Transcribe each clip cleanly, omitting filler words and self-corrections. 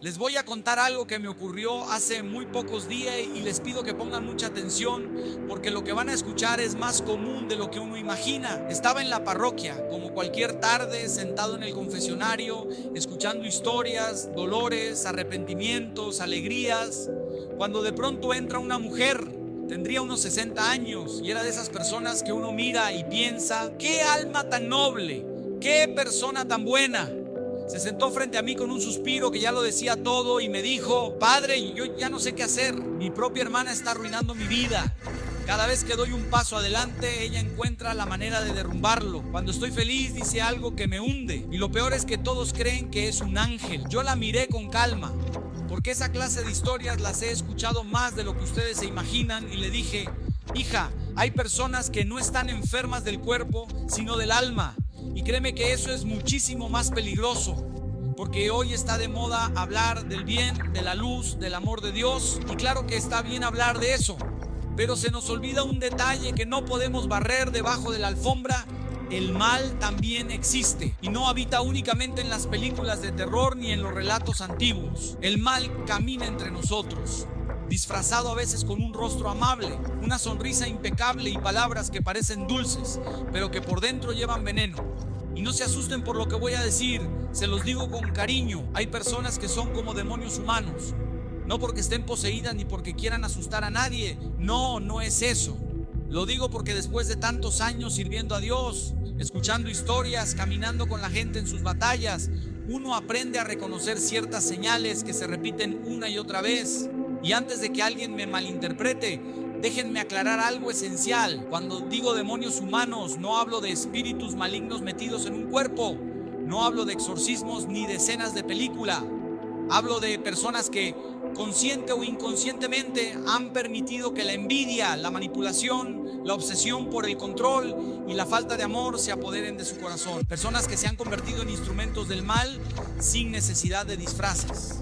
Les voy a contar algo que me ocurrió hace muy pocos días y les pido que pongan mucha atención porque lo que van a escuchar es más común de lo que uno imagina. Estaba en la parroquia, como cualquier tarde, sentado en el confesionario, escuchando historias, dolores, arrepentimientos, alegrías, cuando de pronto entra una mujer. Tendría unos 60 años y era de esas personas que uno mira y piensa: ¡qué alma tan noble! ¡Qué persona tan buena! Se sentó frente a mí con un suspiro que ya lo decía todo y me dijo: Padre, yo ya no sé qué hacer. Mi propia hermana está arruinando mi vida. Cada vez que doy un paso adelante, ella encuentra la manera de derrumbarlo. Cuando estoy feliz, dice algo que me hunde. Y lo peor es que todos creen que es un ángel. Yo la miré con calma, porque esa clase de historias las he escuchado más de lo que ustedes se imaginan, y le dije: hija, hay personas que no están enfermas del cuerpo, sino del alma. Y créeme que eso es muchísimo más peligroso, porque hoy está de moda hablar del bien, de la luz, del amor de Dios, y claro que está bien hablar de eso, pero se nos olvida un detalle que no podemos barrer debajo de la alfombra: el mal también existe y no habita únicamente en las películas de terror ni en los relatos antiguos. El mal camina entre nosotros, disfrazado a veces con un rostro amable, una sonrisa impecable y palabras que parecen dulces, pero que por dentro llevan veneno. Y no se asusten por lo que voy a decir, se los digo con cariño. Hay personas que son como demonios humanos, no porque estén poseídas ni porque quieran asustar a nadie. No, no es eso. Lo digo porque después de tantos años sirviendo a Dios, escuchando historias, caminando con la gente en sus batallas, uno aprende a reconocer ciertas señales que se repiten una y otra vez. Y antes de que alguien me malinterprete, déjenme aclarar algo esencial. Cuando digo demonios humanos, no hablo de espíritus malignos metidos en un cuerpo. No hablo de exorcismos ni de escenas de película. Hablo de personas que, consciente o inconscientemente, han permitido que la envidia, la manipulación, la obsesión por el control y la falta de amor se apoderen de su corazón. Personas que se han convertido en instrumentos del mal sin necesidad de disfraces.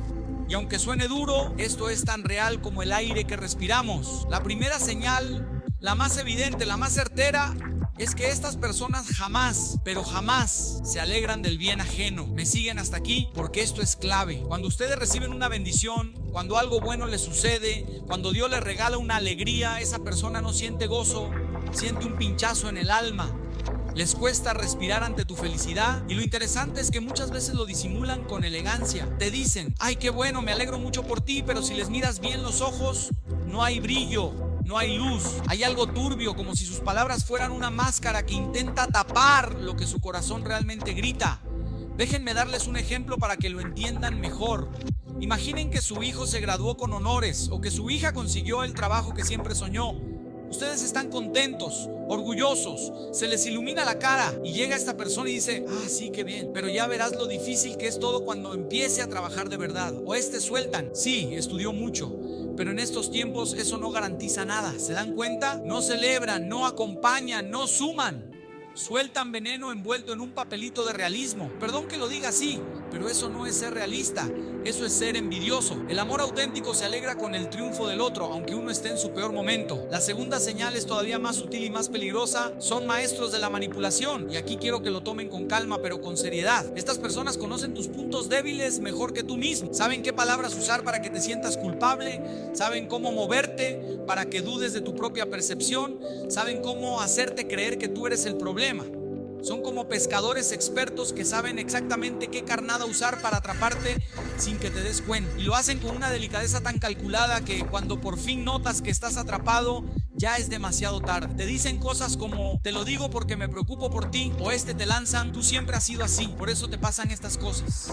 Y aunque suene duro, esto es tan real como el aire que respiramos. La primera señal, la más evidente, la más certera, es que estas personas jamás, pero jamás se alegran del bien ajeno. Me siguen hasta aquí porque esto es clave. Cuando ustedes reciben una bendición, cuando algo bueno les sucede, cuando Dios les regala una alegría, esa persona no siente gozo, siente un pinchazo en el alma. Les cuesta respirar ante tu felicidad, y lo interesante es que muchas veces lo disimulan con elegancia. Te dicen: ay, qué bueno, me alegro mucho por ti, pero si les miras bien los ojos, no hay brillo, no hay luz, hay algo turbio, como si sus palabras fueran una máscara que intenta tapar lo que su corazón realmente grita. Déjenme darles un ejemplo para que lo entiendan mejor. Imaginen que su hijo se graduó con honores o que su hija consiguió el trabajo que siempre soñó. Ustedes están contentos, orgullosos, se les ilumina la cara y llega esta persona y dice: ah, sí, qué bien, pero ya verás lo difícil que es todo cuando empiece a trabajar de verdad. O sueltan: sí, estudió mucho, pero en estos tiempos eso no garantiza nada. ¿Se dan cuenta? No celebran, no acompañan, no suman. Sueltan veneno envuelto en un papelito de realismo. Perdón que lo diga así, pero eso no es ser realista, eso es ser envidioso. El amor auténtico se alegra con el triunfo del otro, aunque uno esté en su peor momento. La segunda señal es todavía más sutil y más peligrosa. Son maestros de la manipulación, y aquí quiero que lo tomen con calma, pero con seriedad. Estas personas conocen tus puntos débiles mejor que tú mismo. Saben qué palabras usar para que te sientas culpable, saben cómo moverte para que dudes de tu propia percepción, saben cómo hacerte creer que tú eres el problema. Son como pescadores expertos que saben exactamente qué carnada usar para atraparte sin que te des cuenta. Y lo hacen con una delicadeza tan calculada que cuando por fin notas que estás atrapado, ya es demasiado tarde. Te dicen cosas como: te lo digo porque me preocupo por ti, o te lanzan: tú siempre has sido así, por eso te pasan estas cosas.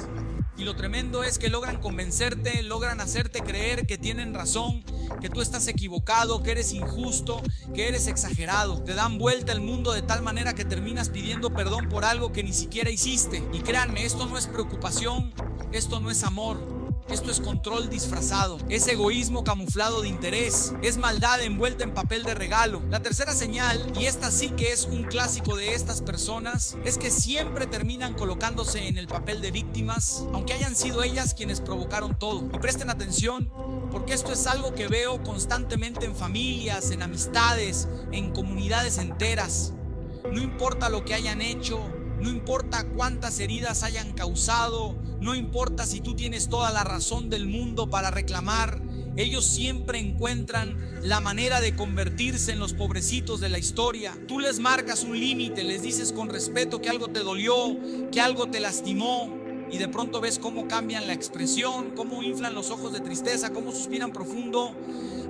Y lo tremendo es que logran convencerte, logran hacerte creer que tienen razón, que tú estás equivocado, que eres injusto, que eres exagerado. Te dan vuelta el mundo de tal manera que terminas pidiendo perdón por algo que ni siquiera hiciste. Y créanme, esto no es preocupación, esto no es amor. Esto es control disfrazado, es egoísmo camuflado de interés, es maldad envuelta en papel de regalo. La tercera señal, y esta sí que es un clásico de estas personas, es que siempre terminan colocándose en el papel de víctimas, aunque hayan sido ellas quienes provocaron todo. Y presten atención, porque esto es algo que veo constantemente en familias, en amistades, en comunidades enteras. No importa lo que hayan hecho, No importa cuántas heridas hayan causado, no importa si tú tienes toda la razón del mundo para reclamar, ellos siempre encuentran la manera de convertirse en los pobrecitos de la historia. Tú les marcas un límite, les dices con respeto que algo te dolió, que algo te lastimó, y de pronto ves cómo cambian la expresión, cómo inflan los ojos de tristeza, cómo suspiran profundo.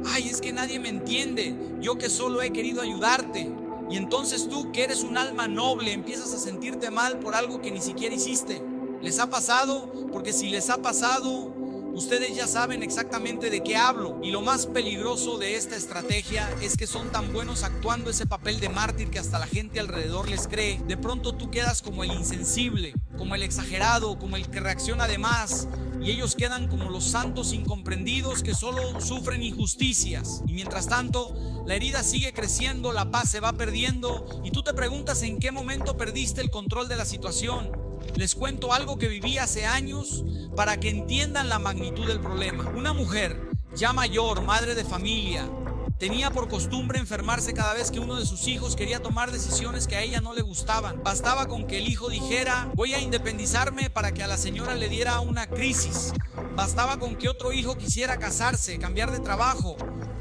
Ay, es que nadie me entiende, yo que solo he querido ayudarte. Y entonces tú, que eres un alma noble, empiezas a sentirte mal por algo que ni siquiera hiciste. ¿Les ha pasado? Porque si les ha pasado, ustedes ya saben exactamente de qué hablo. Y lo más peligroso de esta estrategia es que son tan buenos actuando ese papel de mártir que hasta la gente alrededor les cree. De pronto tú quedas como el insensible, como el exagerado, como el que reacciona de más. Y ellos quedan como los santos incomprendidos que solo sufren injusticias. Y mientras tanto, la herida sigue creciendo, la paz se va perdiendo. Y tú te preguntas en qué momento perdiste el control de la situación. Les cuento algo que viví hace años para que entiendan la magnitud del problema. Una mujer ya mayor, madre de familia, tenía por costumbre enfermarse cada vez que uno de sus hijos quería tomar decisiones que a ella no le gustaban. Bastaba con que el hijo dijera: voy a independizarme, para que a la señora le diera una crisis. Bastaba con que otro hijo quisiera casarse, cambiar de trabajo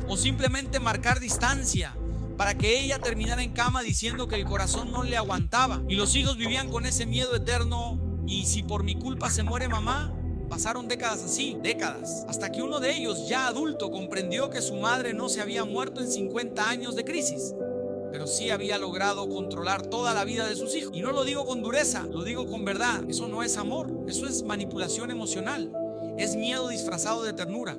o simplemente marcar distancia, para que ella terminara en cama diciendo que el corazón no le aguantaba. Y los hijos vivían con ese miedo eterno: ¿y si por mi culpa se muere mamá? Pasaron décadas así, décadas, hasta que uno de ellos, ya adulto, comprendió que su madre no se había muerto en 50 años de crisis, pero sí había logrado controlar toda la vida de sus hijos. Y no lo digo con dureza, lo digo con verdad. Eso no es amor, eso es manipulación emocional, es miedo disfrazado de ternura.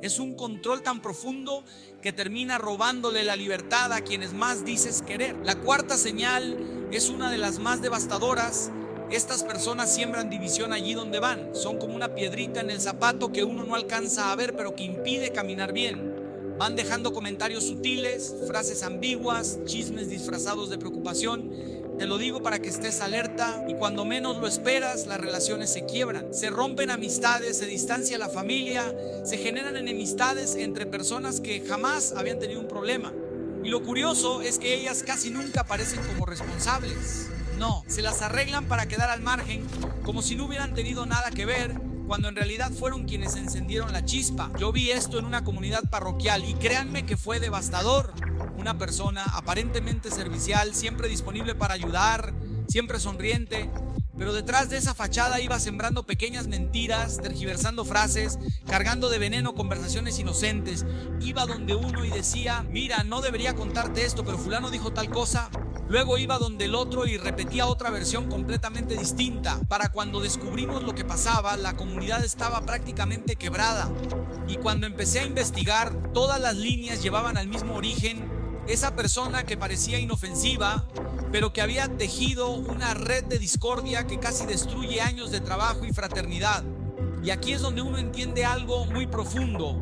Es un control tan profundo que termina robándole la libertad a quienes más dices querer. La cuarta señal es una de las más devastadoras. Estas personas siembran división allí donde van. Son como una piedrita en el zapato que uno no alcanza a ver, pero que impide caminar bien. Van dejando comentarios sutiles, frases ambiguas, chismes disfrazados de preocupación. Te lo digo para que estés alerta, y cuando menos lo esperas, las relaciones se quiebran. Se rompen amistades, se distancia la familia, se generan enemistades entre personas que jamás habían tenido un problema. Y lo curioso es que ellas casi nunca aparecen como responsables. No, se las arreglan para quedar al margen, como si no hubieran tenido nada que ver, cuando en realidad fueron quienes encendieron la chispa. Yo vi esto en una comunidad parroquial y créanme que fue devastador. Una persona aparentemente servicial, siempre disponible para ayudar, siempre sonriente, pero detrás de esa fachada iba sembrando pequeñas mentiras, tergiversando frases, cargando de veneno conversaciones inocentes. Iba donde uno y decía: mira, no debería contarte esto, pero fulano dijo tal cosa. Luego iba donde el otro y repetía otra versión completamente distinta. Para cuando descubrimos lo que pasaba, la comunidad estaba prácticamente quebrada. Y cuando empecé a investigar, todas las líneas llevaban al mismo origen. Esa persona que parecía inofensiva, pero que había tejido una red de discordia que casi destruye años de trabajo y fraternidad. Y aquí es donde uno entiende algo muy profundo.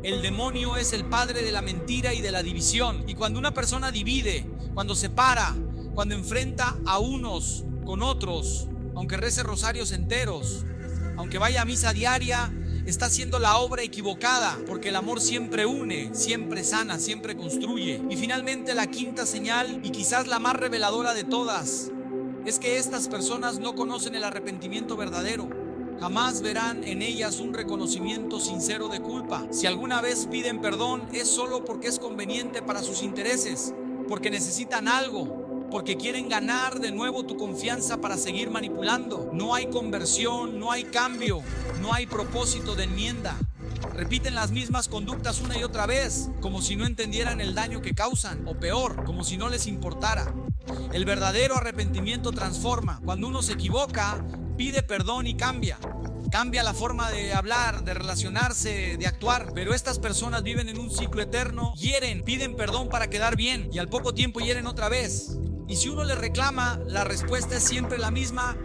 El demonio es el padre de la mentira y de la división. Y cuando una persona divide, cuando separa, cuando enfrenta a unos con otros, aunque rece rosarios enteros, aunque vaya a misa diaria, está haciendo la obra equivocada, porque el amor siempre une, siempre sana, siempre construye. Y finalmente, la quinta señal, y quizás la más reveladora de todas, es que estas personas no conocen el arrepentimiento verdadero. Jamás verán en ellas un reconocimiento sincero de culpa. Si alguna vez piden perdón, es solo porque es conveniente para sus intereses, porque necesitan algo, porque quieren ganar de nuevo tu confianza para seguir manipulando. No hay conversión, no hay cambio, no hay propósito de enmienda. Repiten las mismas conductas una y otra vez, como si no entendieran el daño que causan, o peor, como si no les importara. El verdadero arrepentimiento transforma. Cuando uno se equivoca, pide perdón y cambia. Cambia la forma de hablar, de relacionarse, de actuar. Pero estas personas viven en un ciclo eterno. Hieren, piden perdón para quedar bien, y al poco tiempo hieren otra vez. Y si uno le reclama, la respuesta es siempre la misma: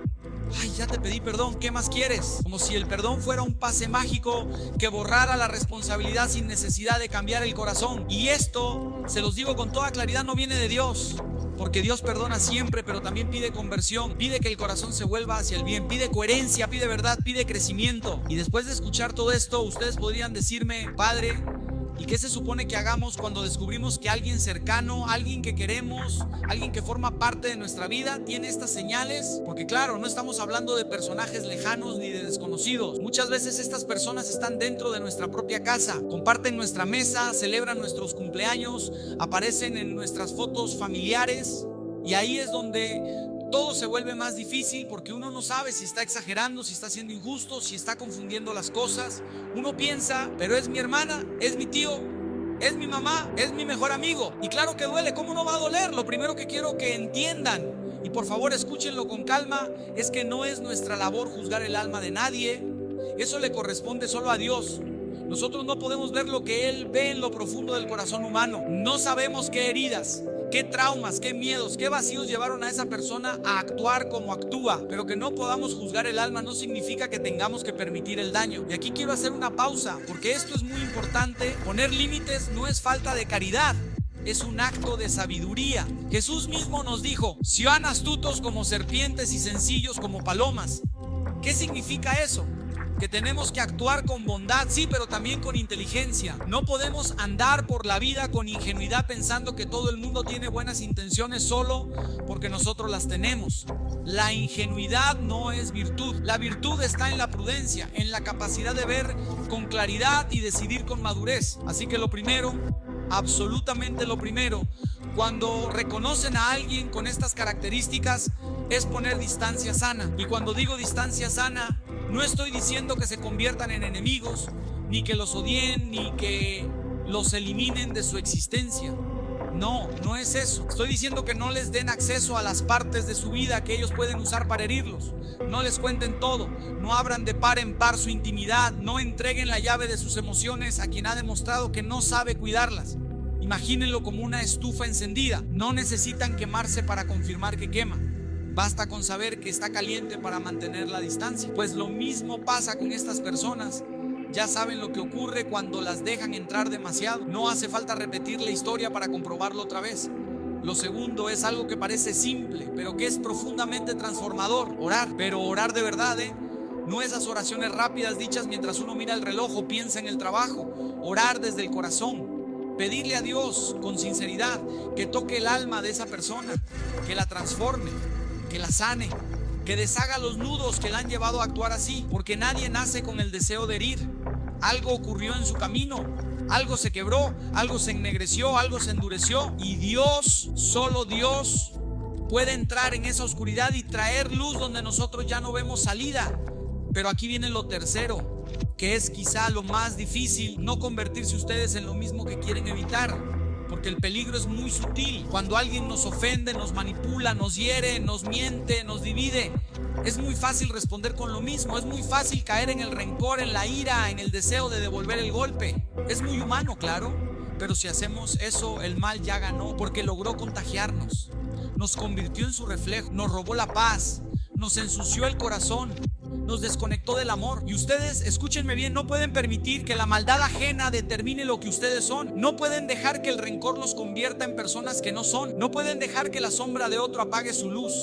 ay, ya te pedí perdón, ¿qué más quieres? Como si el perdón fuera un pase mágico que borrara la responsabilidad sin necesidad de cambiar el corazón. Y esto, se los digo con toda claridad, no viene de Dios. Porque Dios perdona siempre, pero también pide conversión, pide que el corazón se vuelva hacia el bien, pide coherencia, pide verdad, pide crecimiento. Y después de escuchar todo esto, ustedes podrían decirme: Padre, ¿Y qué se supone que hagamos cuando descubrimos que alguien cercano, alguien que queremos, alguien que forma parte de nuestra vida tiene estas señales? Porque claro, no estamos hablando de personajes lejanos ni de desconocidos. Muchas veces estas personas están dentro de nuestra propia casa, comparten nuestra mesa, celebran nuestros cumpleaños, aparecen en nuestras fotos familiares, y ahí es donde todo se vuelve más difícil, porque uno no sabe si está exagerando, si está siendo injusto, si está confundiendo las cosas. Uno piensa, pero es mi hermana, es mi tío, es mi mamá, es mi mejor amigo. Y claro que duele, ¿cómo no va a doler? Lo primero que quiero que entiendan, y por favor escúchenlo con calma, es que no es nuestra labor juzgar el alma de nadie. Eso le corresponde solo a Dios. Nosotros no podemos ver lo que Él ve en lo profundo del corazón humano. No sabemos qué heridas, qué traumas, qué miedos, qué vacíos llevaron a esa persona a actuar como actúa. Pero que no podamos juzgar el alma no significa que tengamos que permitir el daño. Y aquí quiero hacer una pausa, porque esto es muy importante. Poner límites no es falta de caridad, es un acto de sabiduría. Jesús mismo nos dijo: sean astutos como serpientes y sencillos como palomas. ¿Qué significa eso? Que tenemos que actuar con bondad, sí, pero también con inteligencia. No podemos andar por la vida con ingenuidad pensando que todo el mundo tiene buenas intenciones solo porque nosotros las tenemos. La ingenuidad no es virtud. La virtud está en la prudencia, en la capacidad de ver con claridad y decidir con madurez. Así que lo primero, absolutamente lo primero, cuando reconocen a alguien con estas características, es poner distancia sana. Y cuando digo distancia sana, no estoy diciendo que se conviertan en enemigos, ni que los odien, ni que los eliminen de su existencia. No, no es eso. Estoy diciendo que no les den acceso a las partes de su vida que ellos pueden usar para herirlos. No les cuenten todo. No abran de par en par su intimidad. No entreguen la llave de sus emociones a quien ha demostrado que no sabe cuidarlas. Imagínenlo como una estufa encendida. No necesitan quemarse para confirmar que quema. Basta con saber que está caliente para mantener la distancia. Pues lo mismo pasa con estas personas. Ya saben lo que ocurre cuando las dejan entrar demasiado. No hace falta repetir la historia para comprobarlo otra vez. Lo segundo es algo que parece simple, pero que es profundamente transformador: orar. Pero orar de verdad, no esas oraciones rápidas dichas mientras uno mira el reloj o piensa en el trabajo. Orar desde el corazón. Pedirle a Dios con sinceridad que toque el alma de esa persona, que la transforme, que la sane, que deshaga los nudos que la han llevado a actuar así, porque nadie nace con el deseo de herir. Algo ocurrió en su camino, algo se quebró, algo se ennegreció, algo se endureció, y Dios, solo Dios, puede entrar en esa oscuridad y traer luz donde nosotros ya no vemos salida. Pero aquí viene lo tercero, que es quizá lo más difícil: no convertirse ustedes en lo mismo que quieren evitar. Porque el peligro es muy sutil. Cuando alguien nos ofende, nos manipula, nos hiere, nos miente, nos divide, es muy fácil responder con lo mismo. Es muy fácil caer en el rencor, en la ira, en el deseo de devolver el golpe. Es muy humano, claro, pero si hacemos eso, el mal ya ganó, porque logró contagiarnos. Nos convirtió en su reflejo, nos robó la paz, nos ensució el corazón, nos desconectó del amor. Y ustedes, escúchenme bien, no pueden permitir que la maldad ajena determine lo que ustedes son. No pueden dejar que el rencor los convierta en personas que no son. No pueden dejar que la sombra de otro apague su luz.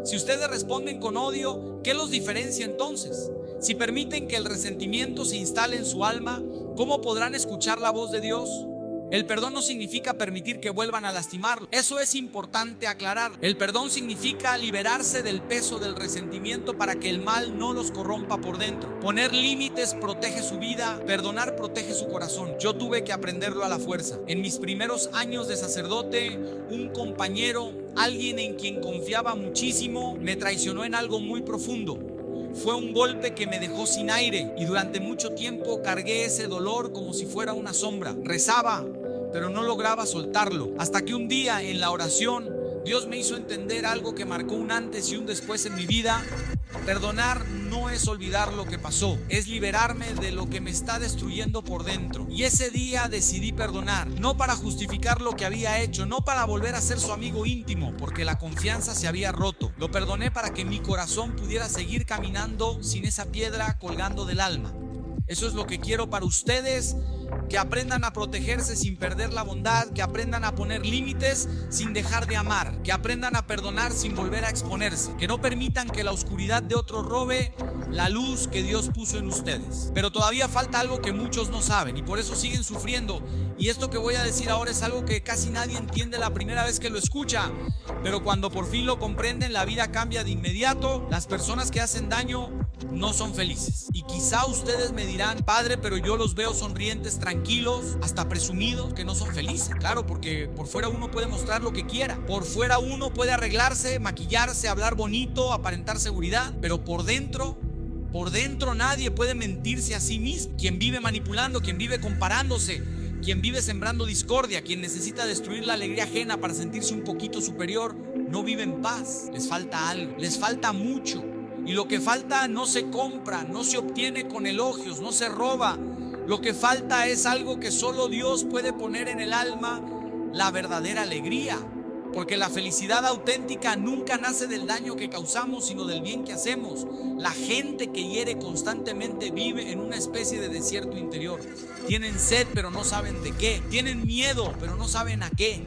Si ustedes responden con odio, ¿qué los diferencia entonces? Si permiten que el resentimiento se instale en su alma, ¿cómo podrán escuchar la voz de Dios? El perdón no significa permitir que vuelvan a lastimarlo. Eso es importante aclarar. El perdón significa liberarse del peso del resentimiento para que el mal no los corrompa por dentro. Poner límites protege su vida, perdonar protege su corazón. Yo tuve que aprenderlo a la fuerza. En mis primeros años de sacerdote, un compañero, alguien en quien confiaba muchísimo, me traicionó en algo muy profundo. Fue un golpe que me dejó sin aire y durante mucho tiempo cargué ese dolor como si fuera una sombra. Rezaba, pero no lograba soltarlo. Hasta que un día en la oración, Dios me hizo entender algo que marcó un antes y un después en mi vida. Perdonar no es olvidar lo que pasó, es liberarme de lo que me está destruyendo por dentro. Y ese día decidí perdonar, no para justificar lo que había hecho, no para volver a ser su amigo íntimo, porque la confianza se había roto. Lo perdoné para que mi corazón pudiera seguir caminando sin esa piedra colgando del alma. Eso es lo que quiero para ustedes que aprendan a protegerse sin perder la bondad, que aprendan a poner límites sin dejar de amar, que aprendan a perdonar sin volver a exponerse, que no permitan que la oscuridad de otro robe la luz que Dios puso en ustedes. Pero todavía falta algo que muchos no saben y por eso siguen sufriendo. Y esto que voy a decir ahora es algo que casi nadie entiende la primera vez que lo escucha, pero cuando por fin lo comprenden, la vida cambia de inmediato. Las personas que hacen daño no son felices. Y quizá ustedes me dirán: padre, pero yo los veo sonrientes, tranquilos, hasta presumidos, que no son felices. Claro, porque por fuera uno puede mostrar lo que quiera. Por fuera uno puede arreglarse, maquillarse, hablar bonito, aparentar seguridad, pero por dentro nadie puede mentirse a sí mismo. Quien vive manipulando, quien vive comparándose, quien vive sembrando discordia, quien necesita destruir la alegría ajena para sentirse un poquito superior, no vive en paz. Les falta algo, les falta mucho. Y lo que falta no se compra, no se obtiene con elogios, no se roba. Lo que falta es algo que solo Dios puede poner en el alma: la verdadera alegría. Porque la felicidad auténtica nunca nace del daño que causamos, sino del bien que hacemos. La gente que hiere constantemente vive en una especie de desierto interior. Tienen sed, pero no saben de qué. Tienen miedo, pero no saben a qué.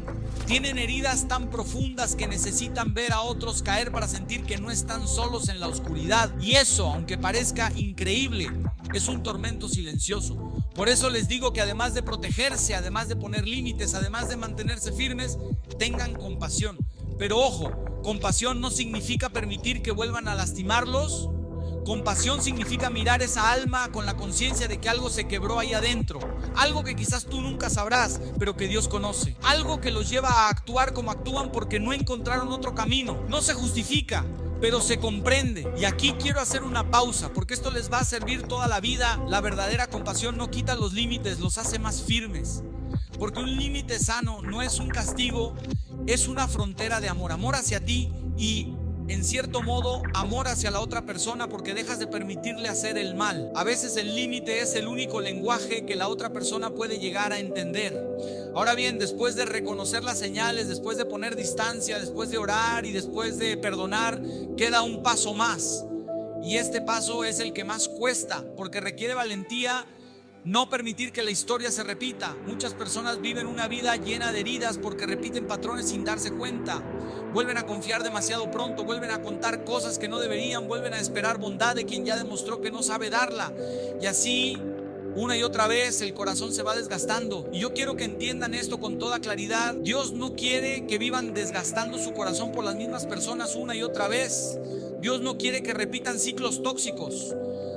Tienen heridas tan profundas que necesitan ver a otros caer para sentir que no están solos en la oscuridad. Y eso, aunque parezca increíble, es un tormento silencioso. Por eso les digo que además de protegerse, además de poner límites, además de mantenerse firmes, tengan compasión. Pero ojo, compasión no significa permitir que vuelvan a lastimarlos. Compasión significa mirar esa alma con la conciencia de que algo se quebró ahí adentro. Algo que quizás tú nunca sabrás, pero que Dios conoce. Algo que los lleva a actuar como actúan porque no encontraron otro camino. No se justifica, pero se comprende. Y aquí quiero hacer una pausa, porque esto les va a servir toda la vida. La verdadera compasión no quita los límites, los hace más firmes. Porque un límite sano no es un castigo, es una frontera de amor. Amor hacia ti y, en cierto modo, amor hacia la otra persona, porque dejas de permitirle hacer el mal. A veces el límite es el único lenguaje que la otra persona puede llegar a entender. Ahora bien, después de reconocer las señales, después de poner distancia, después de orar y después de perdonar, queda un paso más. Y este paso es el que más cuesta, porque requiere valentía. No permitir que la historia se repita. Muchas personas viven una vida llena de heridas porque repiten patrones sin darse cuenta. Vuelven a confiar demasiado pronto, vuelven a contar cosas que no deberían, vuelven a esperar bondad de quien ya demostró que no sabe darla. Y así, una y otra vez, el corazón se va desgastando. Y yo quiero que entiendan esto con toda claridad. Dios no quiere que vivan desgastando su corazón por las mismas personas una y otra vez. Dios no quiere que repitan ciclos tóxicos.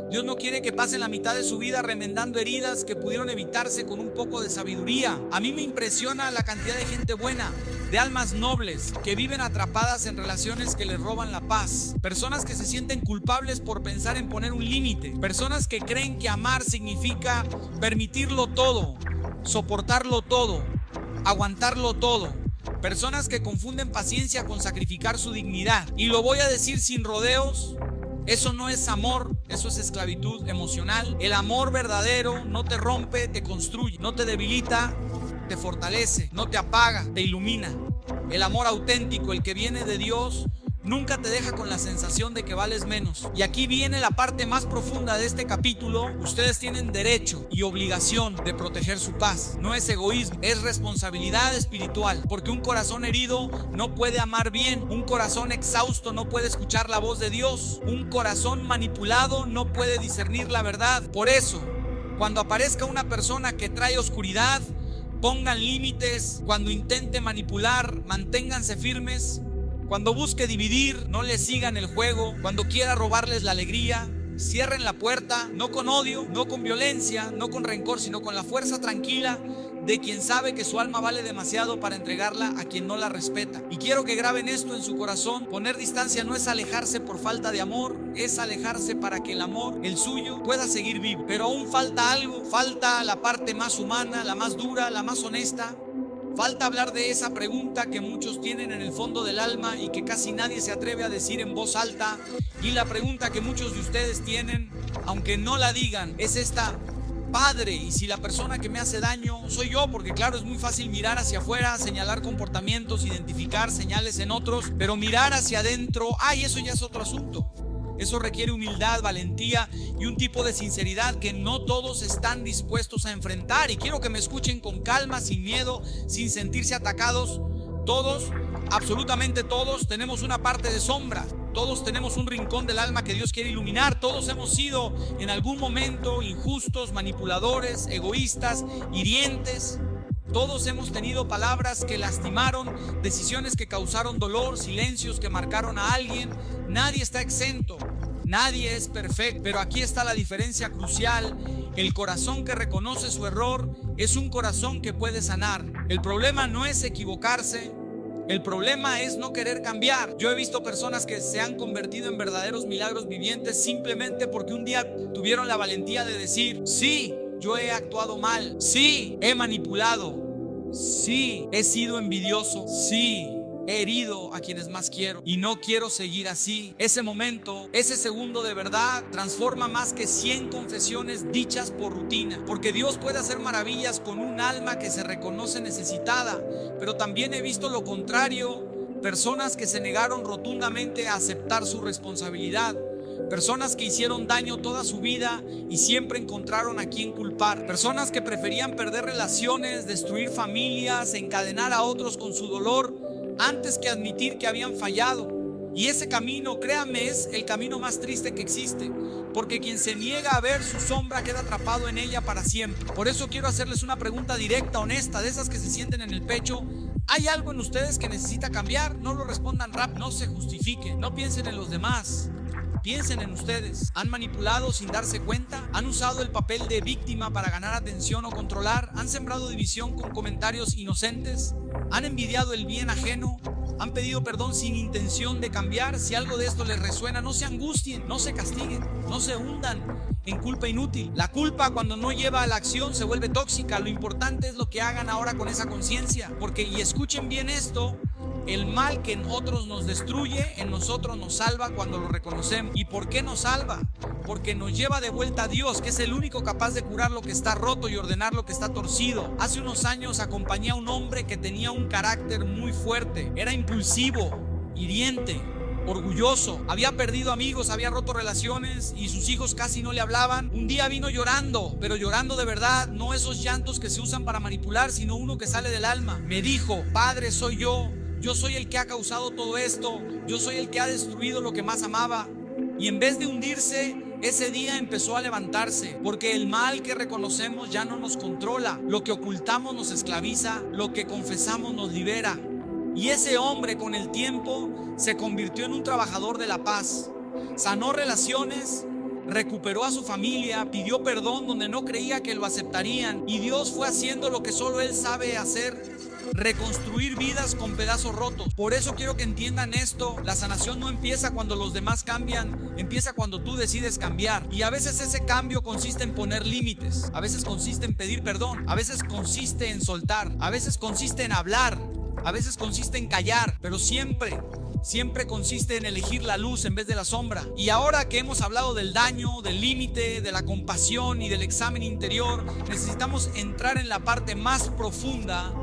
Dios no quiere que pasen la mitad de su vida remendando heridas que pudieron evitarse con un poco de sabiduría. A mí me impresiona la cantidad de gente buena, de almas nobles, que viven atrapadas en relaciones que les roban la paz. Personas que se sienten culpables por pensar en poner un límite. Personas que creen que amar significa permitirlo todo, soportarlo todo, aguantarlo todo. Personas que confunden paciencia con sacrificar su dignidad. Y lo voy a decir sin rodeos: eso no es amor, eso es esclavitud emocional. El amor verdadero no te rompe, te construye, no te debilita, te fortalece, no te apaga, te ilumina. El amor auténtico, el que viene de Dios, nunca te deja con la sensación de que vales menos. Y aquí viene la parte más profunda de este capítulo. Ustedes tienen derecho y obligación de proteger su paz. No es egoísmo, es responsabilidad espiritual. Porque un corazón herido no puede amar bien. Un corazón exhausto no puede escuchar la voz de Dios. Un corazón manipulado no puede discernir la verdad. Por eso, cuando aparezca una persona que trae oscuridad, pongan límites. Cuando intente manipular, manténganse firmes. Cuando busque dividir, no les sigan el juego. Cuando quiera robarles la alegría, cierren la puerta, no con odio, no con violencia, no con rencor, sino con la fuerza tranquila de quien sabe que su alma vale demasiado para entregarla a quien no la respeta. Y quiero que graben esto en su corazón: poner distancia no es alejarse por falta de amor, es alejarse para que el amor, el suyo, pueda seguir vivo. Pero aún falta algo, falta la parte más humana, la más dura, la más honesta. Falta hablar de esa pregunta que muchos tienen en el fondo del alma y que casi nadie se atreve a decir en voz alta. Y la pregunta que muchos de ustedes tienen, aunque no la digan, es esta: padre, ¿y si la persona que me hace daño soy yo? Porque claro, es muy fácil mirar hacia afuera, señalar comportamientos, identificar señales en otros, pero mirar hacia adentro, eso ya es otro asunto. Eso requiere humildad, valentía y un tipo de sinceridad que no todos están dispuestos a enfrentar. Y quiero que me escuchen con calma, sin miedo, sin sentirse atacados. Todos, absolutamente todos, tenemos una parte de sombra. Todos tenemos un rincón del alma que Dios quiere iluminar. Todos hemos sido en algún momento injustos, manipuladores, egoístas, hirientes. Todos hemos tenido palabras que lastimaron, decisiones que causaron dolor, silencios que marcaron a alguien. Nadie está exento, nadie es perfecto, pero aquí está la diferencia crucial. El corazón que reconoce su error es un corazón que puede sanar. El problema no es equivocarse, el problema es no querer cambiar. Yo he visto personas que se han convertido en verdaderos milagros vivientes simplemente porque un día tuvieron la valentía de decir: sí, yo he actuado mal, sí, he manipulado, sí, he sido envidioso, sí, he herido a quienes más quiero y no quiero seguir así. Ese momento, ese segundo de verdad transforma más que 100 confesiones dichas por rutina, porque Dios puede hacer maravillas con un alma que se reconoce necesitada. Pero también he visto lo contrario, personas que se negaron rotundamente a aceptar su responsabilidad. Personas que hicieron daño toda su vida y siempre encontraron a quien culpar. Personas que preferían perder relaciones, destruir familias, encadenar a otros con su dolor antes que admitir que habían fallado. Y ese camino, créanme, es el camino más triste que existe, porque quien se niega a ver su sombra queda atrapado en ella para siempre. Por eso quiero hacerles una pregunta directa, honesta, de esas que se sienten en el pecho. ¿Hay algo en ustedes que necesita cambiar? No lo respondan rápido, no se justifiquen, no piensen en los demás. Piensen en ustedes. ¿Han manipulado sin darse cuenta? ¿Han usado el papel de víctima para ganar atención o controlar? ¿Han sembrado división con comentarios inocentes? ¿Han envidiado el bien ajeno? ¿Han pedido perdón sin intención de cambiar? Si algo de esto les resuena, no se angustien, no se castiguen, no se hundan en culpa inútil. La culpa, cuando no lleva a la acción, se vuelve tóxica. Lo importante es lo que hagan ahora con esa conciencia, porque, y escuchen bien esto, el mal que en otros nos destruye, en nosotros nos salva cuando lo reconocemos. ¿Y por qué nos salva? Porque nos lleva de vuelta a Dios, que es el único capaz de curar lo que está roto y ordenar lo que está torcido. Hace unos años acompañé a un hombre que tenía un carácter muy fuerte. Era impulsivo, hiriente, orgulloso. Había perdido amigos, había roto relaciones y sus hijos casi no le hablaban. Un día vino llorando, pero llorando de verdad, no esos llantos que se usan para manipular, sino uno que sale del alma. Me dijo: Padre, soy yo. Yo soy el que ha causado todo esto. Yo soy el que ha destruido lo que más amaba. Y en vez de hundirse, ese día empezó a levantarse, porque el mal que reconocemos ya no nos controla. Lo que ocultamos nos esclaviza, lo que confesamos nos libera. Y ese hombre con el tiempo se convirtió en un trabajador de la paz. Sanó relaciones, recuperó a su familia, pidió perdón donde no creía que lo aceptarían. Y Dios fue haciendo lo que solo Él sabe hacer: reconstruir vidas con pedazos rotos. Por eso quiero que entiendan esto: la sanación no empieza cuando los demás cambian, empieza cuando tú decides cambiar. Y a veces ese cambio consiste en poner límites, a veces consiste en pedir perdón, a veces consiste en soltar, a veces consiste en hablar, a veces consiste en callar, pero siempre consiste en elegir la luz en vez de la sombra. Y ahora que hemos hablado del daño, del límite, de la compasión y del examen interior, necesitamos entrar en la parte más profunda: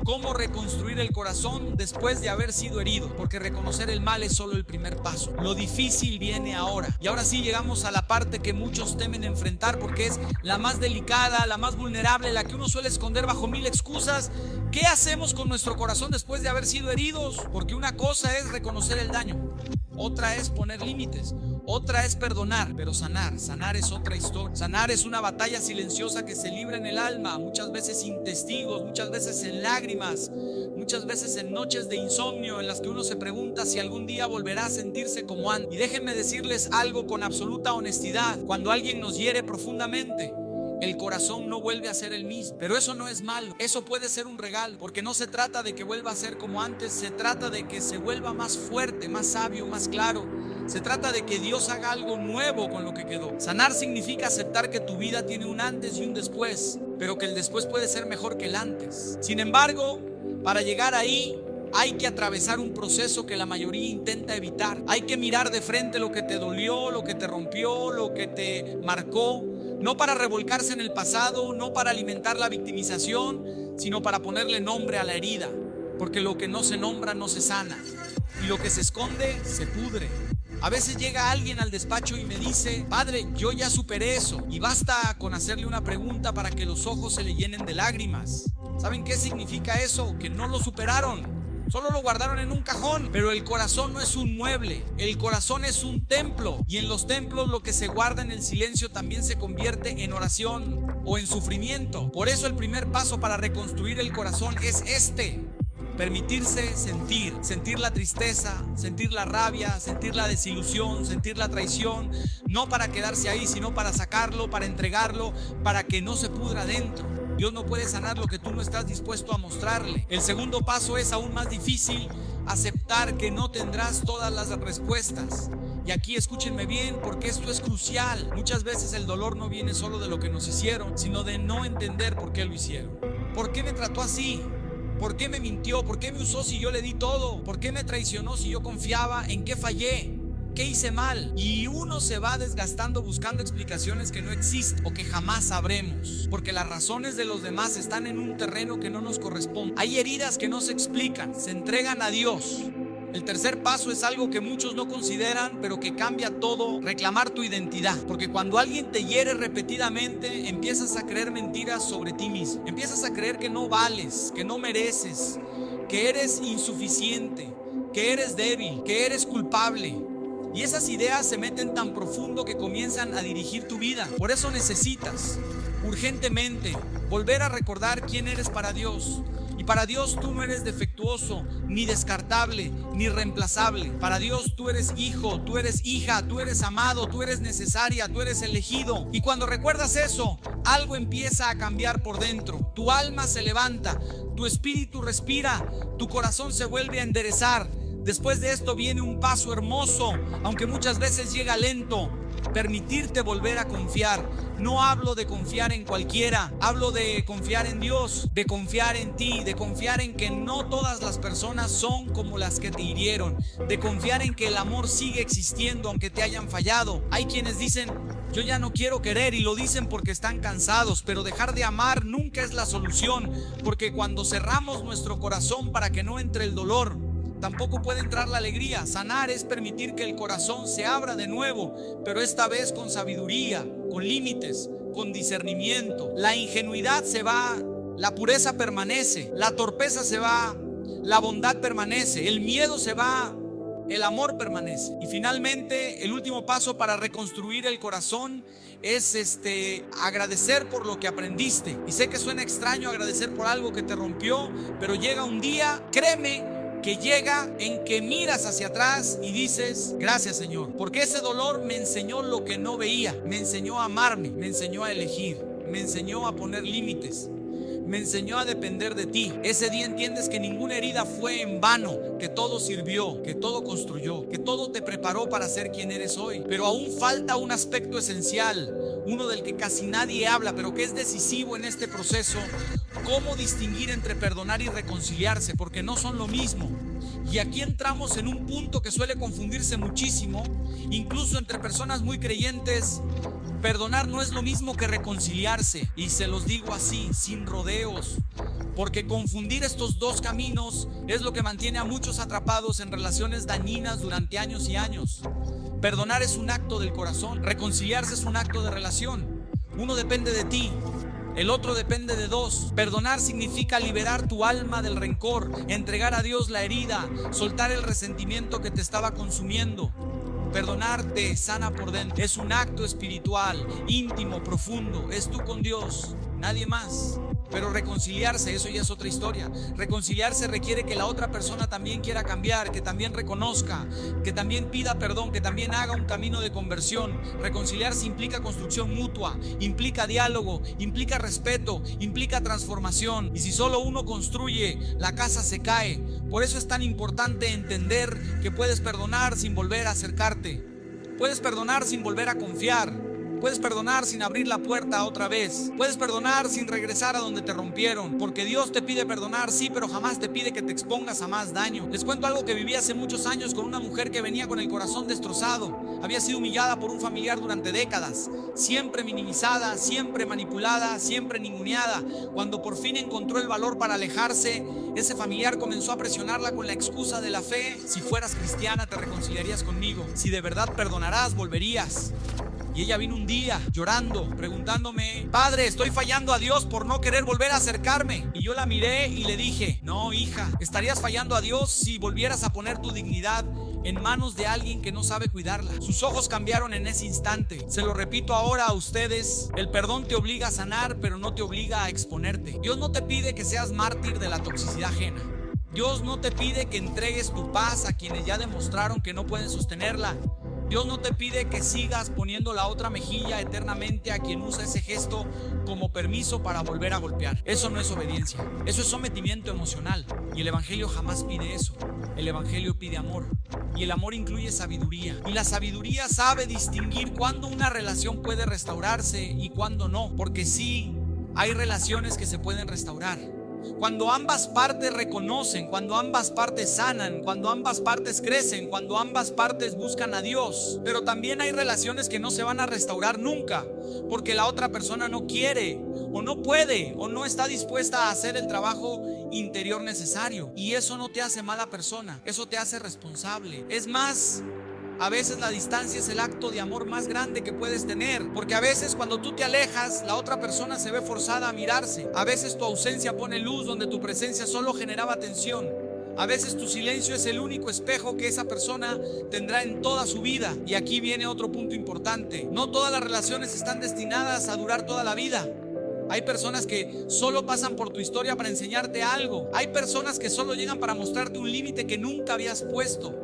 cómo reconstruir el corazón después de haber sido herido, porque reconocer el mal es solo el primer paso. Lo difícil viene ahora. Y ahora sí llegamos a la parte que muchos temen enfrentar, porque es la más delicada, la más vulnerable, la que uno suele esconder bajo mil excusas. ¿Qué hacemos con nuestro corazón después de haber sido heridos? Porque una cosa es reconocer el daño, otra es poner límites, otra es perdonar, pero sanar es otra historia. Sanar es una batalla silenciosa que se libra en el alma, muchas veces sin testigos, muchas veces en lágrimas, muchas veces en noches de insomnio en las que uno se pregunta si algún día volverá a sentirse como antes. Y déjenme decirles algo con absoluta honestidad: cuando alguien nos hiere profundamente, el corazón no vuelve a ser el mismo. Pero eso no es malo, eso puede ser un regalo, porque no se trata de que vuelva a ser como antes, se trata de que se vuelva más fuerte, más sabio, más claro. Se trata de que Dios haga algo nuevo con lo que quedó. Sanar significa aceptar que tu vida tiene un antes y un después, pero que el después puede ser mejor que el antes. Sin embargo, para llegar ahí hay que atravesar un proceso que la mayoría intenta evitar. Hay que mirar de frente lo que te dolió, lo que te rompió, lo que te marcó, no para revolcarse en el pasado, no para alimentar la victimización, sino para ponerle nombre a la herida, porque lo que no se nombra no se sana, y lo que se esconde se pudre. A veces llega alguien al despacho y me dice: padre, yo ya superé eso. Y basta con hacerle una pregunta para que los ojos se le llenen de lágrimas. ¿Saben qué significa eso? Que no lo superaron. Solo lo guardaron en un cajón. Pero el corazón no es un mueble. El corazón es un templo. Y en los templos lo que se guarda en el silencio también se convierte en oración o en sufrimiento. Por eso el primer paso para reconstruir el corazón es permitirse sentir la tristeza, sentir la rabia, sentir la desilusión, sentir la traición, no para quedarse ahí, sino para sacarlo, para entregarlo, para que no se pudra dentro. Dios no puede sanar lo que tú no estás dispuesto a mostrarle. El segundo paso es aún más difícil: aceptar que no tendrás todas las respuestas. Y aquí escúchenme bien, porque esto es crucial. Muchas veces el dolor no viene solo de lo que nos hicieron, sino de no entender por qué lo hicieron. ¿Por qué me trató así? ¿Por qué me mintió? ¿Por qué me usó si yo le di todo? ¿Por qué me traicionó si yo confiaba? ¿En qué fallé? ¿Qué hice mal? Y uno se va desgastando buscando explicaciones que no existen o que jamás sabremos, porque las razones de los demás están en un terreno que no nos corresponde. Hay heridas que no se explican, se entregan a Dios. El tercer paso es algo que muchos no consideran, pero que cambia todo: reclamar tu identidad. Porque cuando alguien te hiere repetidamente, empiezas a creer mentiras sobre ti mismo. Empiezas a creer que no vales, que no mereces, que eres insuficiente, que eres débil, que eres culpable. Y esas ideas se meten tan profundo que comienzan a dirigir tu vida. Por eso necesitas urgentemente volver a recordar quién eres para Dios. Y para Dios tú no eres defectuoso, ni descartable, ni reemplazable. Para Dios tú eres hijo, tú eres hija, tú eres amado, tú eres necesaria, tú eres elegido. Y cuando recuerdas eso, algo empieza a cambiar por dentro. Tu alma se levanta, tu espíritu respira, tu corazón se vuelve a enderezar. Después de esto viene un paso hermoso, aunque muchas veces llega lento: permitirte volver a confiar. No hablo de confiar en cualquiera, hablo de confiar en Dios, de confiar en ti, de confiar en que no todas las personas son como las que te hirieron, de confiar en que el amor sigue existiendo aunque te hayan fallado. Hay quienes dicen: yo ya no quiero querer, y lo dicen porque están cansados, pero dejar de amar nunca es la solución, porque cuando cerramos nuestro corazón para que no entre el dolor, tampoco puede entrar la alegría. Sanar es permitir que el corazón se abra de nuevo, pero esta vez con sabiduría, con límites, con discernimiento. La ingenuidad se va, la pureza permanece, la torpeza se va, la bondad permanece, el miedo se va, el amor permanece. Y finalmente, el último paso para reconstruir el corazón es agradecer por lo que aprendiste. Y sé que suena extraño agradecer por algo que te rompió, pero llega un día, créeme, que llega en que miras hacia atrás y dices: gracias, Señor, porque ese dolor me enseñó lo que no veía, me enseñó a amarme, me enseñó a elegir, me enseñó a poner límites, me enseñó a depender de ti. Ese día entiendes que ninguna herida fue en vano, que todo sirvió, que todo construyó, que todo te preparó para ser quien eres hoy. Pero aún falta un aspecto esencial, uno del que casi nadie habla, pero que es decisivo en este proceso: cómo distinguir entre perdonar y reconciliarse, porque no son lo mismo. Y aquí entramos en un punto que suele confundirse muchísimo, incluso entre personas muy creyentes. Perdonar no es lo mismo que reconciliarse, y se los digo así, sin rodeos, porque confundir estos dos caminos es lo que mantiene a muchos atrapados en relaciones dañinas durante años y años. Perdonar es un acto del corazón, reconciliarse es un acto de relación. Uno depende de ti, el otro depende de dos. Perdonar significa liberar tu alma del rencor, entregar a Dios la herida, soltar el resentimiento que te estaba consumiendo. Perdonar te sana por dentro. Es un acto espiritual, íntimo, profundo. Es tú con Dios, nadie más. Pero reconciliarse, eso ya es otra historia. Reconciliarse requiere que la otra persona también quiera cambiar, que también reconozca, que también pida perdón, que también haga un camino de conversión. Reconciliarse implica construcción mutua, implica diálogo, implica respeto, implica transformación. Y si solo uno construye, la casa se cae. Por eso es tan importante entender que puedes perdonar sin volver a acercarte. Puedes perdonar sin volver a confiar. Puedes perdonar sin abrir la puerta otra vez. Puedes perdonar sin regresar a donde te rompieron. Porque Dios te pide perdonar, sí, pero jamás te pide que te expongas a más daño. Les cuento algo que viví hace muchos años con una mujer que venía con el corazón destrozado. Había sido humillada por un familiar durante décadas. Siempre minimizada, siempre manipulada, siempre ninguneada. Cuando por fin encontró el valor para alejarse, ese familiar comenzó a presionarla con la excusa de la fe. Si fueras cristiana, te reconciliarías conmigo. Si de verdad perdonarás, volverías. Y ella vino un día llorando, preguntándome: Padre, estoy fallando a Dios por no querer volver a acercarme. Y yo la miré y le dije: no, hija, estarías fallando a Dios si volvieras a poner tu dignidad en manos de alguien que no sabe cuidarla. Sus ojos cambiaron en ese instante. Se lo repito ahora a ustedes: el perdón te obliga a sanar, pero no te obliga a exponerte. Dios no te pide que seas mártir de la toxicidad ajena. Dios no te pide que entregues tu paz a quienes ya demostraron que no pueden sostenerla. Dios no te pide que sigas poniendo la otra mejilla eternamente a quien usa ese gesto como permiso para volver a golpear. Eso no es obediencia, eso es sometimiento emocional. Y el Evangelio jamás pide eso. El Evangelio pide amor. Y el amor incluye sabiduría. Y la sabiduría sabe distinguir cuándo una relación puede restaurarse y cuándo no. Porque sí, hay relaciones que se pueden restaurar cuando ambas partes reconocen, cuando ambas partes sanan, cuando ambas partes crecen, cuando ambas partes buscan a Dios. Pero también hay relaciones que no se van a restaurar nunca, porque la otra persona no quiere, o no puede, o no está dispuesta a hacer el trabajo interior necesario. Y eso no te hace mala persona, eso te hace responsable. Es más, a veces la distancia es el acto de amor más grande que puedes tener, porque a veces cuando tú te alejas, la otra persona se ve forzada a mirarse. A veces tu ausencia pone luz donde tu presencia solo generaba tensión. A veces tu silencio es el único espejo que esa persona tendrá en toda su vida. Y aquí viene otro punto importante: no todas las relaciones están destinadas a durar toda la vida. Hay personas que solo pasan por tu historia para enseñarte algo. Hay personas que solo llegan para mostrarte un límite que nunca habías puesto.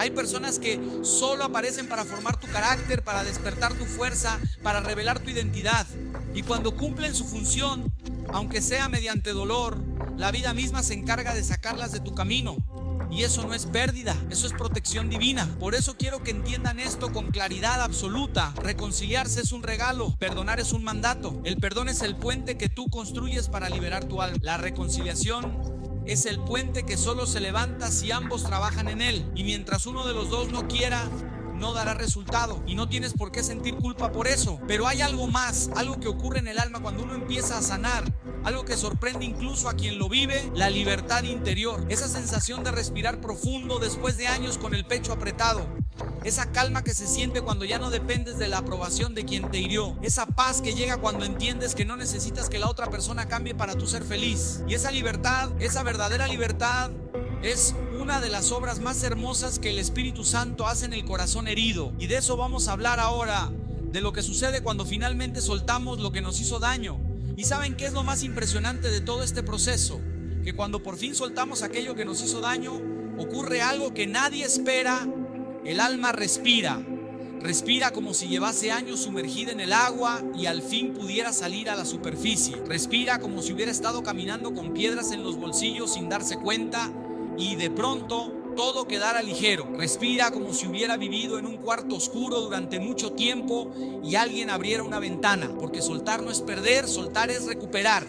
Hay personas que solo aparecen para formar tu carácter, para despertar tu fuerza, para revelar tu identidad. Y cuando cumplen su función, aunque sea mediante dolor, la vida misma se encarga de sacarlas de tu camino. Y eso no es pérdida, eso es protección divina. Por eso quiero que entiendan esto con claridad absoluta. Reconciliarse es un regalo, perdonar es un mandato. El perdón es el puente que tú construyes para liberar tu alma. La reconciliación es el puente que solo se levanta si ambos trabajan en él. Y mientras uno de los dos no quiera, no dará resultado. Y no tienes por qué sentir culpa por eso. Pero hay algo más, algo que ocurre en el alma cuando uno empieza a sanar. Algo que sorprende incluso a quien lo vive: la libertad interior. Esa sensación de respirar profundo después de años con el pecho apretado. Esa calma que se siente cuando ya no dependes de la aprobación de quien te hirió. Esa paz que llega cuando entiendes que no necesitas que la otra persona cambie para tú ser feliz. Y esa libertad, esa verdadera libertad, es una de las obras más hermosas que el Espíritu Santo hace en el corazón herido. Y de eso vamos a hablar ahora, de lo que sucede cuando finalmente soltamos lo que nos hizo daño. ¿Y saben qué es lo más impresionante de todo este proceso? Que cuando por fin soltamos aquello que nos hizo daño, ocurre algo que nadie espera. El alma respira. Respira como si llevase años sumergida en el agua y al fin pudiera salir a la superficie. Respira como si hubiera estado caminando con piedras en los bolsillos sin darse cuenta y de pronto todo quedara ligero. Respira como si hubiera vivido en un cuarto oscuro durante mucho tiempo y alguien abriera una ventana. Porque soltar no es perder, soltar es recuperar.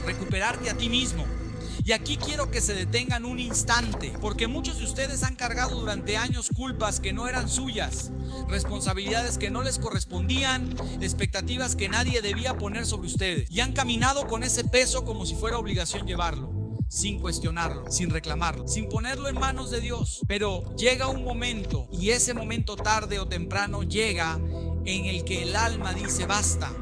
Recuperarte a ti mismo. Y aquí quiero que se detengan un instante, porque muchos de ustedes han cargado durante años culpas que no eran suyas, responsabilidades que no les correspondían, expectativas que nadie debía poner sobre ustedes, y han caminado con ese peso como si fuera obligación llevarlo, sin cuestionarlo, sin reclamarlo, sin ponerlo en manos de Dios. Pero llega un momento, y ese momento tarde o temprano llega, en el que el alma dice: basta.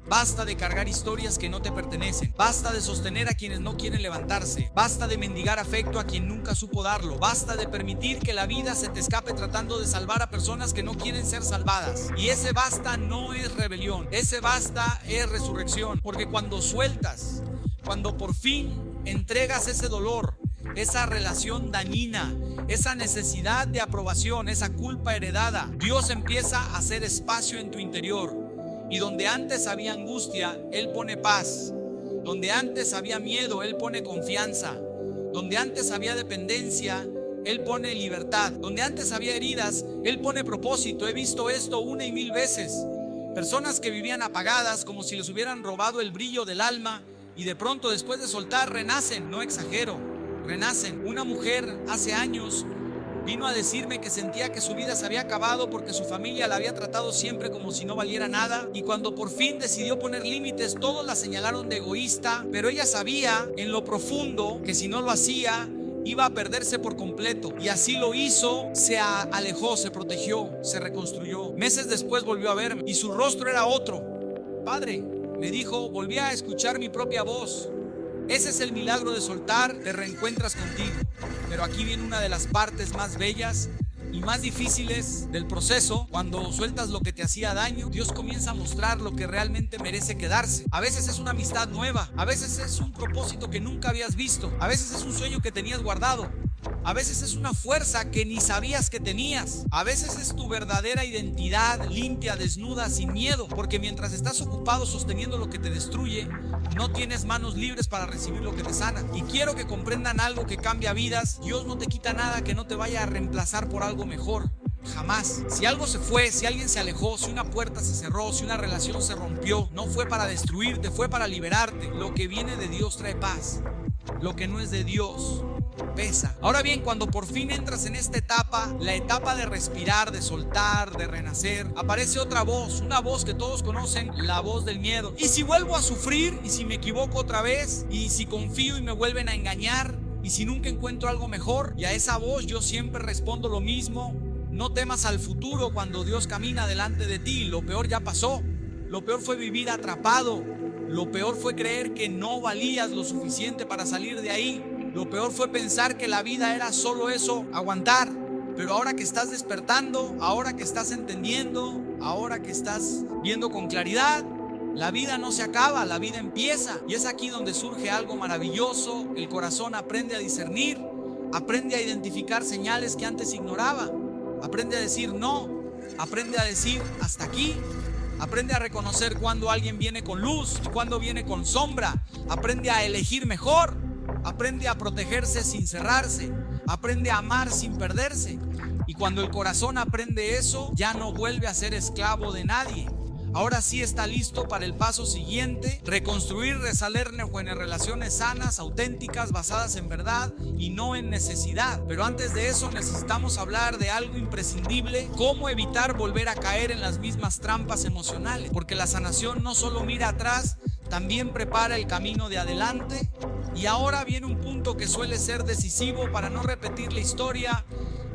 Basta de cargar historias que no te pertenecen. Basta de sostener a quienes no quieren levantarse. Basta de mendigar afecto a quien nunca supo darlo. Basta de permitir que la vida se te escape tratando de salvar a personas que no quieren ser salvadas. Y ese basta no es rebelión. Ese basta es resurrección. Porque cuando sueltas, cuando por fin entregas ese dolor, esa relación dañina, esa necesidad de aprobación, esa culpa heredada, Dios empieza a hacer espacio en tu interior. Y donde antes había angustia, Él pone paz. Donde antes había miedo, Él pone confianza. Donde antes había dependencia, Él pone libertad. Donde antes había heridas, Él pone propósito. He visto esto una y mil veces. Personas que vivían apagadas como si les hubieran robado el brillo del alma y de pronto después de soltar renacen, no exagero, renacen. Una mujer hace años vino a decirme que sentía que su vida se había acabado porque su familia la había tratado siempre como si no valiera nada, y cuando por fin decidió poner límites todos la señalaron de egoísta, pero ella sabía en lo profundo que si no lo hacía iba a perderse por completo, y así lo hizo. Se alejó, se protegió, se reconstruyó. Meses después volvió a verme y su rostro era otro. Padre, me dijo, volví a escuchar mi propia voz. Ese es el milagro de soltar, te reencuentras contigo. Pero aquí viene una de las partes más bellas y más difíciles del proceso. Cuando sueltas lo que te hacía daño, Dios comienza a mostrar lo que realmente merece quedarse. A veces es una amistad nueva, a veces es un propósito que nunca habías visto, a veces es un sueño que tenías guardado, a veces es una fuerza que ni sabías que tenías, a veces es tu verdadera identidad limpia, desnuda, sin miedo, porque mientras estás ocupado sosteniendo lo que te destruye, no tienes manos libres para recibir lo que te sana. Y quiero que comprendan algo que cambia vidas. Dios no te quita nada que no te vaya a reemplazar por algo mejor. Jamás. Si algo se fue, si alguien se alejó, si una puerta se cerró, si una relación se rompió, no fue para destruirte, fue para liberarte. Lo que viene de Dios trae paz. Lo que no es de Dios pesa. Ahora bien, cuando por fin entras en esta etapa, la etapa de respirar, de soltar, de renacer, aparece otra voz, una voz que todos conocen, la voz del miedo. ¿Y si vuelvo a sufrir? ¿Y si me equivoco otra vez? ¿Y si confío y me vuelven a engañar? ¿Y si nunca encuentro algo mejor? Y a esa voz yo siempre respondo lo mismo: no temas al futuro cuando Dios camina delante de ti. Lo peor ya pasó. Lo peor fue vivir atrapado. Lo peor fue creer que no valías lo suficiente para salir de ahí. Lo peor fue pensar que la vida era solo eso, aguantar. Pero ahora que estás despertando, ahora que estás entendiendo, ahora que estás viendo con claridad, la vida no se acaba, la vida empieza. Y es aquí donde surge algo maravilloso. El corazón aprende a discernir, aprende a identificar señales que antes ignoraba. Aprende a decir no, aprende a decir hasta aquí. Aprende a reconocer cuando alguien viene con luz y cuando viene con sombra. Aprende a elegir mejor. Aprende a protegerse sin cerrarse. Aprende a amar sin perderse. Y cuando el corazón aprende eso, ya no vuelve a ser esclavo de nadie. Ahora sí está listo para el paso siguiente: reconstruir, resaler en relaciones sanas, auténticas, basadas en verdad y no en necesidad. Pero antes de eso necesitamos hablar de algo imprescindible: cómo evitar volver a caer en las mismas trampas emocionales. Porque la sanación no solo mira atrás, también prepara el camino de adelante. Y ahora viene un punto que suele ser decisivo para no repetir la historia: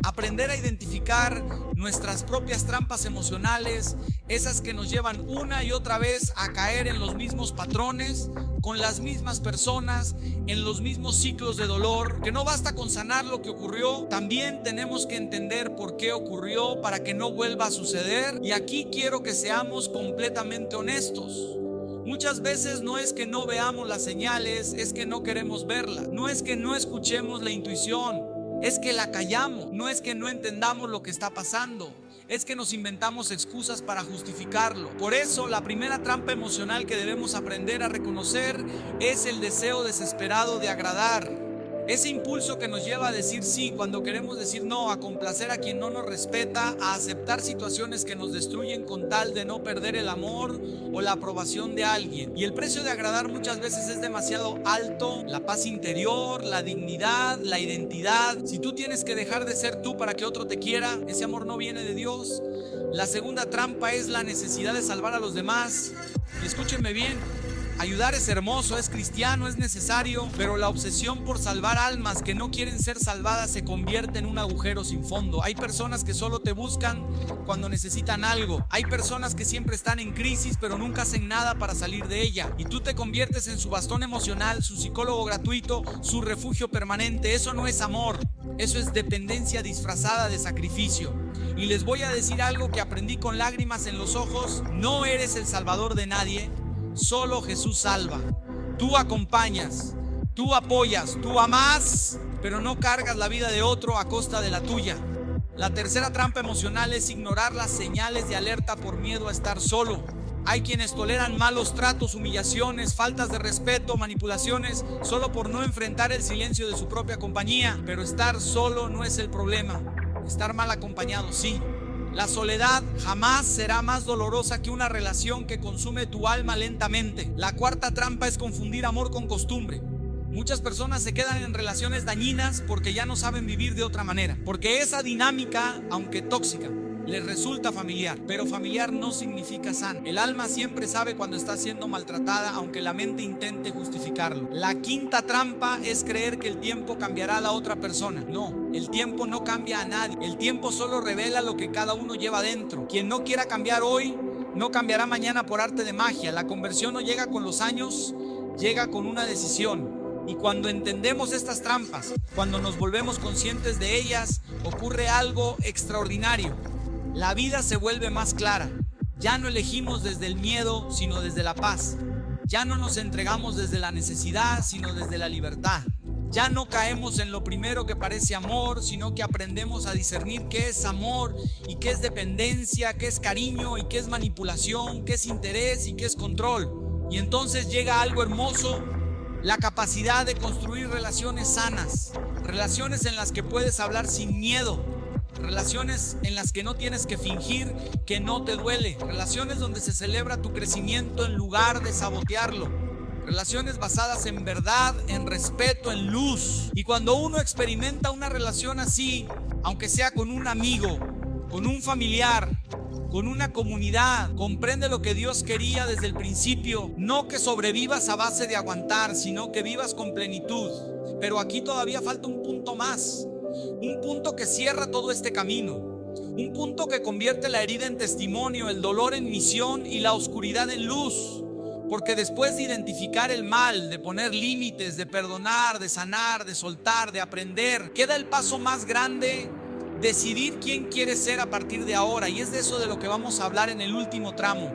aprender a identificar nuestras propias trampas emocionales, esas que nos llevan una y otra vez a caer en los mismos patrones, con las mismas personas, en los mismos ciclos de dolor. Que no basta con sanar lo que ocurrió, también tenemos que entender por qué ocurrió para que no vuelva a suceder. Y aquí quiero que seamos completamente honestos. Muchas veces no es que no veamos las señales, es que no queremos verlas. No es que no escuchemos la intuición, es que la callamos. No es que no entendamos lo que está pasando, es que nos inventamos excusas para justificarlo. Por eso la primera trampa emocional que debemos aprender a reconocer es el deseo desesperado de agradar. Ese impulso que nos lleva a decir sí cuando queremos decir no, a complacer a quien no nos respeta, a aceptar situaciones que nos destruyen con tal de no perder el amor o la aprobación de alguien. Y el precio de agradar muchas veces es demasiado alto: la paz interior, la dignidad, la identidad. Si tú tienes que dejar de ser tú para que otro te quiera, ese amor no viene de Dios. La segunda trampa es la necesidad de salvar a los demás. Y escúchenme bien: ayudar es hermoso, es cristiano, es necesario, pero la obsesión por salvar almas que no quieren ser salvadas se convierte en un agujero sin fondo. Hay personas que solo te buscan cuando necesitan algo. Hay personas que siempre están en crisis, pero nunca hacen nada para salir de ella. Y tú te conviertes en su bastón emocional, su psicólogo gratuito, su refugio permanente. Eso no es amor, eso es dependencia disfrazada de sacrificio. Y les voy a decir algo que aprendí con lágrimas en los ojos: no eres el salvador de nadie. Solo Jesús salva. Tú acompañas, tú apoyas, tú amas, pero no cargas la vida de otro a costa de la tuya. La tercera trampa emocional es ignorar las señales de alerta por miedo a estar solo. Hay quienes toleran malos tratos, humillaciones, faltas de respeto, manipulaciones, solo por no enfrentar el silencio de su propia compañía. Pero estar solo no es el problema. Estar mal acompañado sí. La soledad jamás será más dolorosa que una relación que consume tu alma lentamente. La cuarta trampa es confundir amor con costumbre. Muchas personas se quedan en relaciones dañinas porque ya no saben vivir de otra manera. Porque esa dinámica, aunque tóxica, les resulta familiar. Pero familiar no significa sano. El alma siempre sabe cuando está siendo maltratada, aunque la mente intente justificarlo. La quinta trampa es creer que el tiempo cambiará a la otra persona. No, el tiempo no cambia a nadie. El tiempo solo revela lo que cada uno lleva dentro. Quien no quiera cambiar hoy, no cambiará mañana por arte de magia. La conversión no llega con los años, llega con una decisión. Y cuando entendemos estas trampas, cuando nos volvemos conscientes de ellas, ocurre algo extraordinario. La vida se vuelve más clara. Ya no elegimos desde el miedo, sino desde la paz. Ya no nos entregamos desde la necesidad, sino desde la libertad. Ya no caemos en lo primero que parece amor, sino que aprendemos a discernir qué es amor y qué es dependencia, qué es cariño y qué es manipulación, qué es interés y qué es control. Y entonces llega algo hermoso, la capacidad de construir relaciones sanas, relaciones en las que puedes hablar sin miedo, relaciones en las que no tienes que fingir que no te duele, relaciones donde se celebra tu crecimiento en lugar de sabotearlo, relaciones basadas en verdad, en respeto, en luz. Y cuando uno experimenta una relación así, aunque sea con un amigo, con un familiar, con una comunidad, comprende lo que Dios quería desde el principio. No que sobrevivas a base de aguantar, sino que vivas con plenitud. Pero aquí todavía falta un punto más, un punto que cierra todo este camino, un punto que convierte la herida en testimonio, el dolor en misión y la oscuridad en luz. Porque después de identificar el mal, de poner límites, de perdonar, de sanar, de soltar, de aprender, queda el paso más grande: decidir quién quieres ser a partir de ahora. Y es de eso de lo que vamos a hablar en el último tramo.